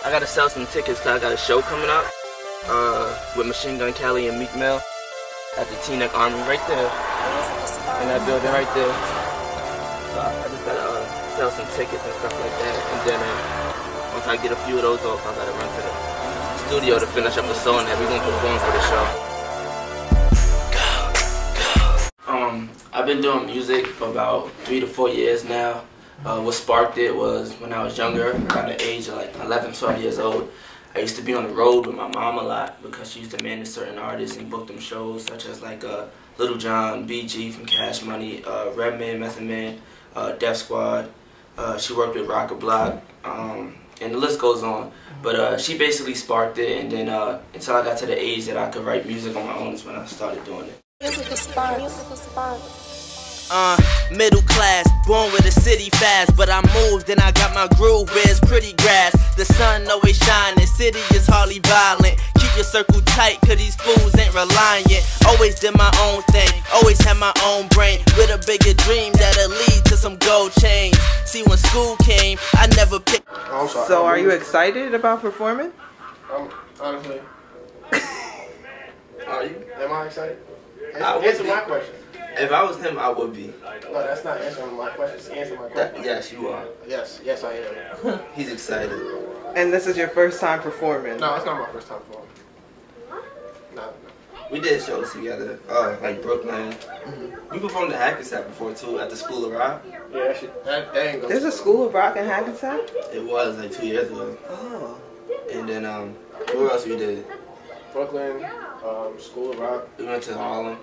I gotta sell some tickets because I got a show coming up with Machine Gun Kelly and Meek Mill at the T-Neck Army right there, in that building right there. So I just gotta sell some tickets and stuff like that, and then once I get a few of those off, I gotta run to the studio to finish up a song that we're gonna perform for the show. I've been doing music for about 3 to 4 years now. What sparked it was when I was younger, around the age of like 11, 12 years old. I used to be on the road with my mom a lot because she used to manage certain artists and book them shows such as like Little John, BG from Cash Money, Redman, Method Man, Def Squad. She worked with Rocker Block, and the list goes on. But she basically sparked it, and then until I got to the age that I could write music on my own is when I started doing it. Middle class, born with a city fast, but I moved and I got my groove where it's pretty grass. The sun always shining, city is hardly violent. Keep your circle tight, cause these fools ain't reliant. Always did my own thing, always had my own brain, with a bigger dream that'll lead to some gold chains. See, when school came, I never picked. So are you excited about performing? Honestly. Are you? Am I excited? Answer my question. If I was him, I would be. No, that's not answering my question. It's answering my question. Yes, you are. Yes, I am. He's excited. And this is your first time performing? No, it's not my first time performing. No. We did shows together, like Brooklyn. We performed at Hackensack before too, at the School of Rock. Yeah, that ain't There's a School of Rock in Hackensack? It was like 2 years ago. Oh. And then where else we did? Brooklyn, School of Rock. We went to Harlem.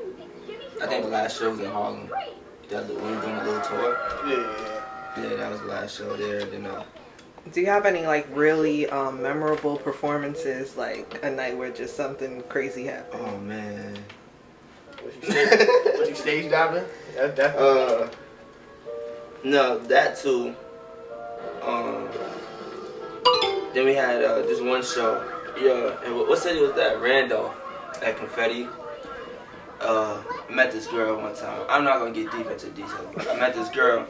I think the last show was in Harlem. We were doing a little tour. Yeah, that was the last show there. Then Do you have any like really memorable performances, like a night where just something crazy happened? oh man. Was you stage diving? No, that too. Then we had this one show. Yeah, and what city was that? Randolph at Confetti. I met this girl one time. I'm not gonna get deep into details, but I met this girl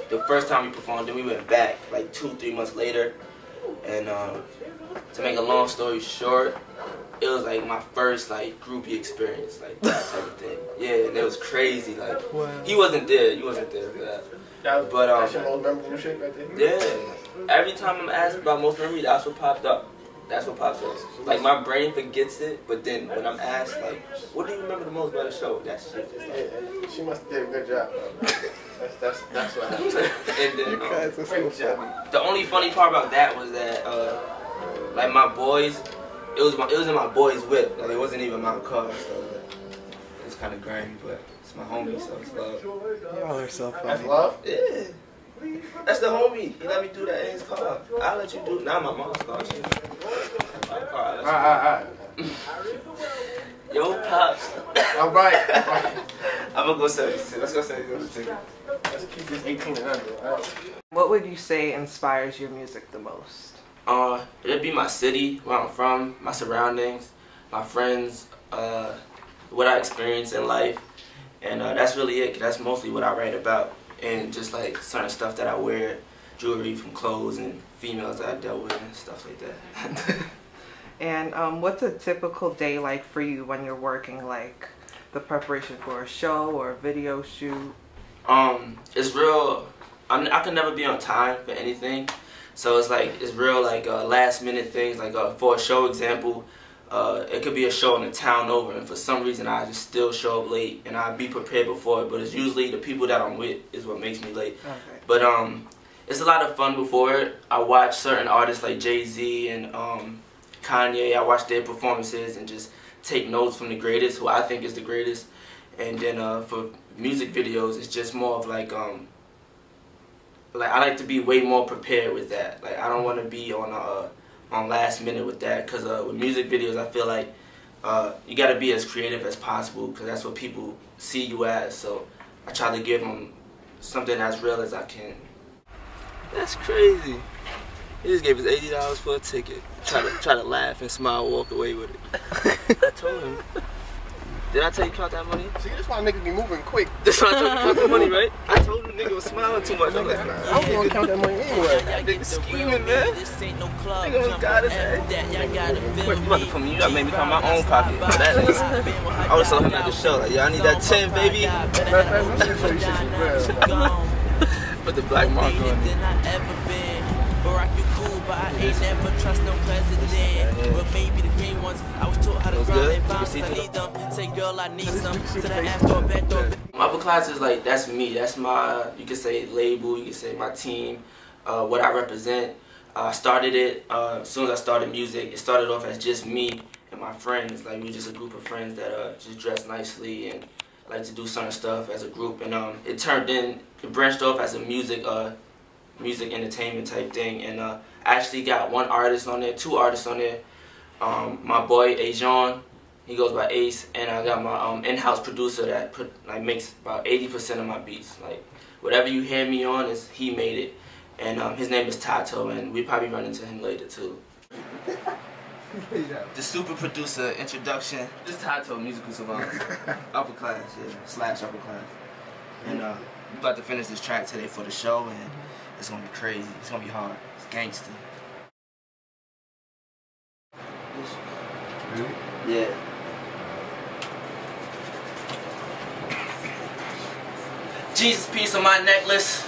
the first time we performed. Then we went back like 2-3 months later, and to make a long story short, it was like my first like groupie experience, like that type of thing. Yeah, and it was crazy. Like wow. He wasn't there. You wasn't there for that. But that's your most memorable shit right there? Yeah. Every time I'm asked about most memory, that's what popped up. That's what pops up. Like my brain forgets it, but then when I'm asked, like, what do you remember the most about the show? That shit is like, she must have did a good job. That's what happened. And then Great job. the only funny part about that was that like my boys, it was in my boys' whip. Like it wasn't even my car, so it was kind of grimy, but it's my homie, so it's love. Y'all are so funny. That's love? Yeah. That's the homie. He let me do that in his car. I'll let you do it. Not my mom's car. My car. Alright. Yo, Pops. Alright. I'm gonna go sell these. Let's go sell these tickets. Let's keep this 18 and under. Alright. What would you say inspires your music the most? It'd be my city, where I'm from, my surroundings, my friends, what I experience in life, and that's really it. 'Cause that's mostly what I write about. And just like certain stuff that I wear, jewelry from clothes and females that I dealt with and stuff like that. And what's a typical day like for you when you're working, like the preparation for a show or a video shoot? It's real, I can never be on time for anything. So it's real like last minute things, like for a show example, it could be a show in the town over, and for some reason I just still show up late, and I'll be prepared before it, but it's usually the people that I'm with is what makes me late. Okay. But it's a lot of fun before it. I watch certain artists like Jay-Z and Kanye. I watch their performances and just take notes from the greatest, who I think is the greatest. And then for music videos, it's just more of like I like to be way more prepared with that. Like I don't want to be on last minute with that, because with music videos I feel like you got to be as creative as possible, because that's what people see you as. So I try to give them something as real as I can. That's crazy. He just gave us $80 for a ticket. Try to laugh and smile, walk away with it. I told him. Did I tell you count that money? See, that's why niggas be moving quick. That's why I told you count the money, right? I told you nigga was smiling too much. I'm like, nah, I was gonna count that money anyway. that nigga scheming, man. Nigga was got his head. You about to put me, you gotta make me count my own pocket. For that nigga. I was telling him at the show, like, yo, I need that 10, baby. Put the black mark on it. But I ain't never trust no president. But maybe the green ones, I was taught how to grind and bounce. I need them. Say, girl, I need some. To the ass door, back door. UpperClass is like, that's me. That's my, you can say label, you can say my team, what I represent. I started it, as soon as I started music, it started off as just me and my friends. Like, we were just a group of friends that just dress nicely and like to do certain stuff as a group. And it branched off as a music entertainment type thing. And I actually got one artist on there, two artists on there. My boy Ajon, he goes by Ace, and I got my in-house producer that makes about 80% of my beats. Like, whatever you hear me on, he made it. And his name is Tato, and we probably run into him later too. The super producer introduction. This Tato, musical savant. UpperClass, yeah, / UpperClass. And we're about to finish this track today for the show, and it's gonna be crazy. It's gonna be hard. It's gangster. Really? Yeah. Jesus piece on my necklace.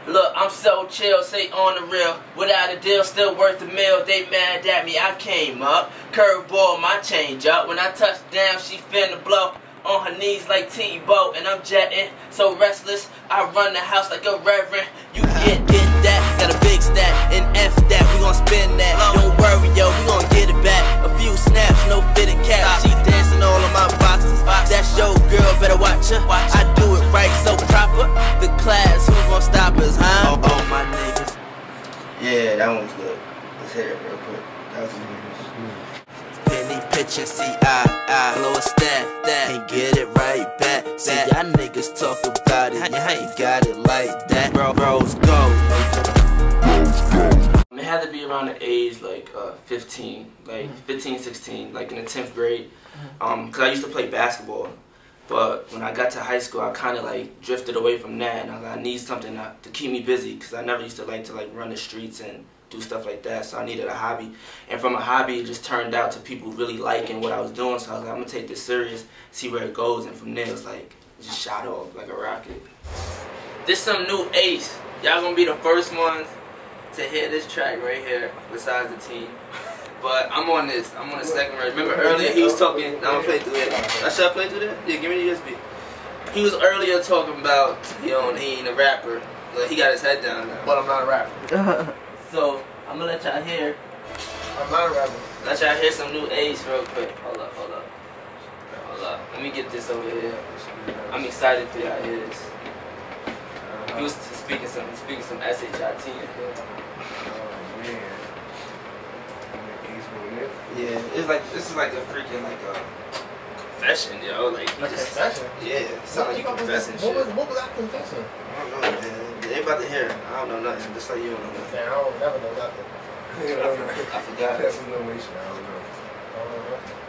Look, I'm so chill, say on the real. Without a deal, still worth a meal. They mad at me, I came up. Curveball, my change up. When I touch down, she finna blow. On her knees like Tebow, and I'm jetting. So restless, I run the house like a reverend. You get that, got a big stack. And F that, we gon' spin that. Don't worry, yo, we gon' get it back. A few snaps, no fitted cap. She dancing all of my boxes. That's your girl, better watch her. I do it right, so proper. The class, who gon' stop us, huh? Oh, my niggas. Yeah, that one was good. Let's hear it real quick. That was good. Penny pitching, see I blow a stat that and get it right back. See y'all niggas talk about it, you ain't got it like that. Bros go. It had to be around the age like 15, like 15, 16, like in the 10th grade. Cause I used to play basketball, but when I got to high school, I kind of like drifted away from that, and I was like, I need something to keep me busy, cause I never used to like run the streets and do stuff like that, so I needed a hobby. And from a hobby, it just turned out to people really liking what I was doing, so I was like, I'm gonna take this serious, see where it goes, and from there, it's like, it just shot off like a rocket. This some new Ace. Y'all gonna be the first ones to hear this track right here, besides the team. But I'm on this, I'm on the second verse. Remember earlier he was talking, I'm gonna play through it. Should I play through that? Yeah, give me the USB. He was earlier talking about, you know, he ain't a rapper, but he got his head down now. But I'm not a rapper. So, I'm gonna let y'all hear. I'm not a rapper. Let y'all hear some new Ace real quick. Hold up. Let me get this over here. I'm excited for y'all to hear this. He was speaking some SHIT in here. Oh, man. Yeah, it's like, this is like a freaking, like a confession, yo. Like, he just, confession? Yeah, it sounds like you confessing shit. What was that confession? I don't know, man. They about to hear it. I don't know nothing, just like you don't know nothing. Man, I don't never know nothing. I forgot. That's no way, I don't know.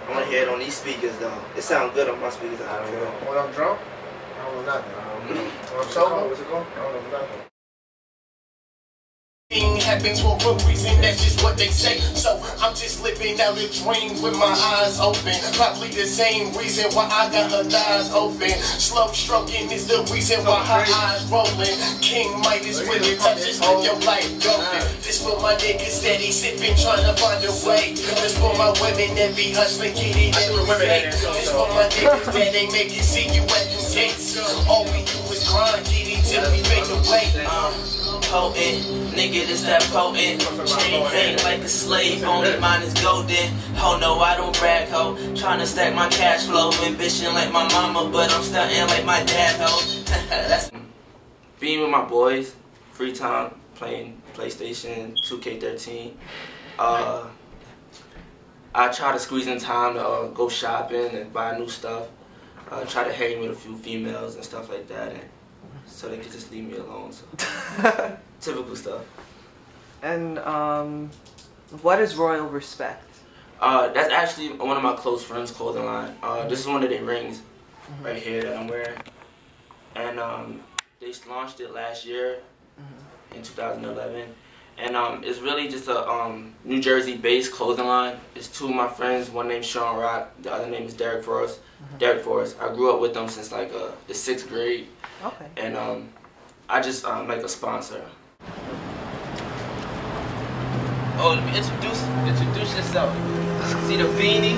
I want to hear it on these speakers, though. It sounds good on my speakers. I don't know. When I'm drunk, I don't know nothing. When I'm sober, what's it called? I don't know nothing. Happens for a reason, that's just what they say. So I'm just living out a dream with my eyes open. Probably the same reason why I got her thighs open. Slow stroking is the reason why her eyes rolling. King Midas when it touches with your life golden. This for my niggas steady sipping, trying to find a way. This for my women that be hustling, getting every day. This for my niggas that ain't making see you at them gates. All we do is grind, getting till we fade away. Potent, nigga, this that potent. Chain hang like a slave, only mine is golden. Oh no, I don't brag, ho. Tryna stack my cash flow, ambition like my mama, but I'm stunting like my dad, ho. That's being with my boys, free time, playing PlayStation, 2K13. I try to squeeze in time to go shopping and buy new stuff. Try to hang with a few females and stuff like that, and so they could just leave me alone. So typical stuff. And what is Royal Respect? That's actually one of my close friends' clothing line. This is one of their rings right here that I'm wearing. And they launched it last year in 2011. And it's really just a New Jersey-based clothing line. It's two of my friends, one named Sean Rock, the other name is Derek Forrest. Derek Forrest. I grew up with them since like the 6th grade. Okay. And I just like a sponsor. Oh, let me introduce yourself. See the beanie?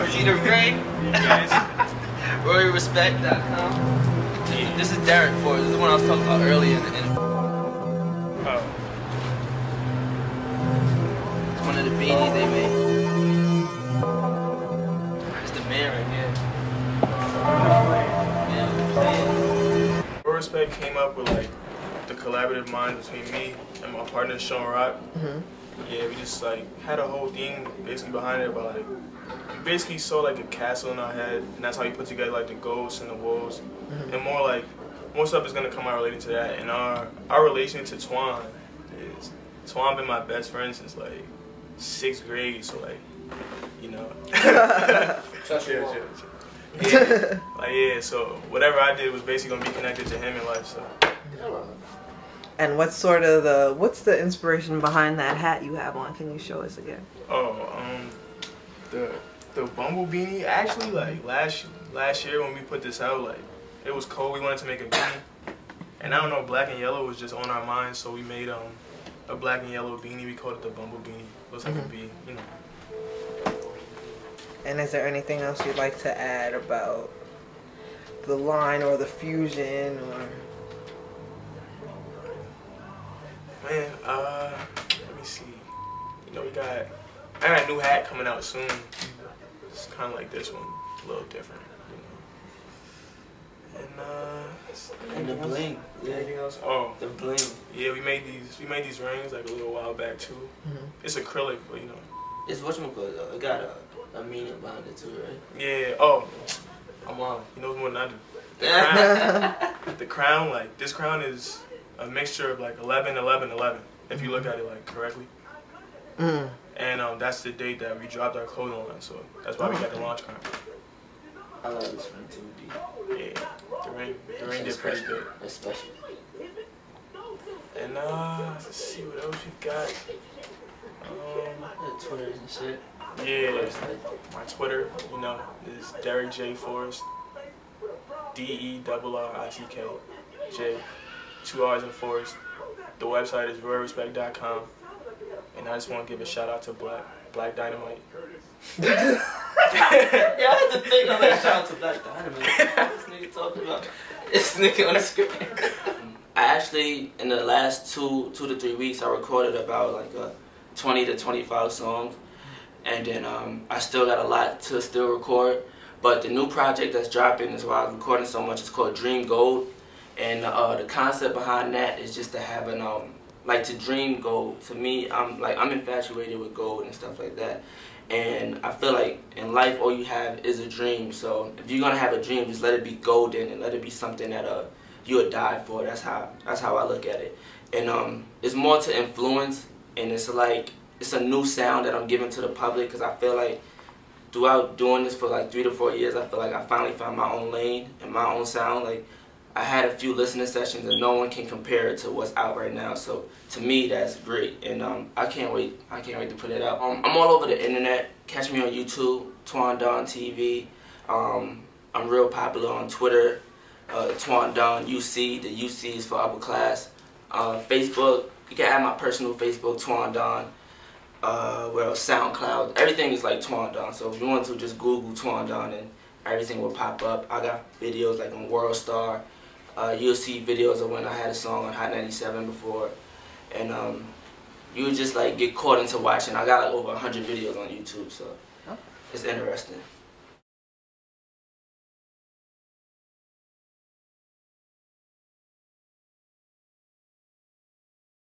See the ring? Yes. RoyalRespect.com. This is Derek Forrest. This is the one I was talking about earlier. It's one of the beanies they made. It's the man right here. Yeah. Royal Respect came up with like the collaborative mind between me and my partner Sean Rock. Yeah, we just like had a whole thing basically behind it, but like we basically saw like a castle in our head, and that's how we put together like the ghosts and the wolves, and more stuff is gonna come out related to that. And our relation to Twan is been my best friend since like 6th grade, so like, you know. Yeah, so whatever I did was basically gonna be connected to him in life. So. And what's the inspiration behind that hat you have on? Can you show us again? Oh, the Bumble beanie. Actually, like last year when we put this out, like it was cold. We wanted to make a beanie, and I don't know, black and yellow was just on our minds, so we made a black and yellow beanie. We called it the Bumble beanie. Looks like a bee, you know. And is there anything else you'd like to add about the line or the fusion or? Man, let me see. You know, I got a new hat coming out soon. It's kind of like this one, a little different, you know. And the bling. Yeah. Anything else? Oh, the bling. Yeah, we made these rings like a little while back too. It's acrylic, but you know. It's whatchamacallit though. It got a meaning behind it too, right? Yeah. Oh, I'm on. He knows more than I do. The crown, like this crown is a mixture of like 11, 11, 11. If you look at it like correctly. And that's the date that we dropped our clothing line, so that's why we got the launch crown. I like this one too, D. Yeah, the ring did pretty good. It's special. And let's see what else we got. Twitter and shit. Yeah, my Twitter, you know, is Derek J Forrest. DERRICK J. 2 R's in Forrest. The website is RoyalRespect.com. And I just want to give a shout out to Black Dynamite. Yeah, I had to think of that. Shout out to Black Dynamite. This nigga talking about this nigga on the screen. I actually, in the last two to 3 weeks, I recorded about like 20 to 25 songs. And then I still got a lot to still record. But the new project that's dropping is why I'm recording so much. It's called Dream Gold. And the concept behind that is just to have an like to dream gold. To me, I'm infatuated with gold and stuff like that. And I feel like in life all you have is a dream. So if you're gonna have a dream, just let it be golden and let it be something that you would die for. That's how I look at it. And it's more to influence, and it's like it's a new sound that I'm giving to the public, because I feel like throughout doing this for like 3 to 4 years, I feel like I finally found my own lane and my own sound. Like I had a few listening sessions and no one can compare it to what's out right now. So to me, that's great, and I can't wait to put it out. I'm all over the internet. Catch me on YouTube, TwonDon TV. I'm real popular on Twitter, TwonDon UC. The UC is for UpperClass. Facebook, you can add my personal Facebook, TwonDon. Well, SoundCloud, everything is like TwonDon. So if you want to, just Google TwonDon and everything will pop up. I got videos like on World Star. You'll see videos of when I had a song on Hot 97 before, and you would just like get caught into watching. I got like over 100 videos on YouTube, so it's interesting.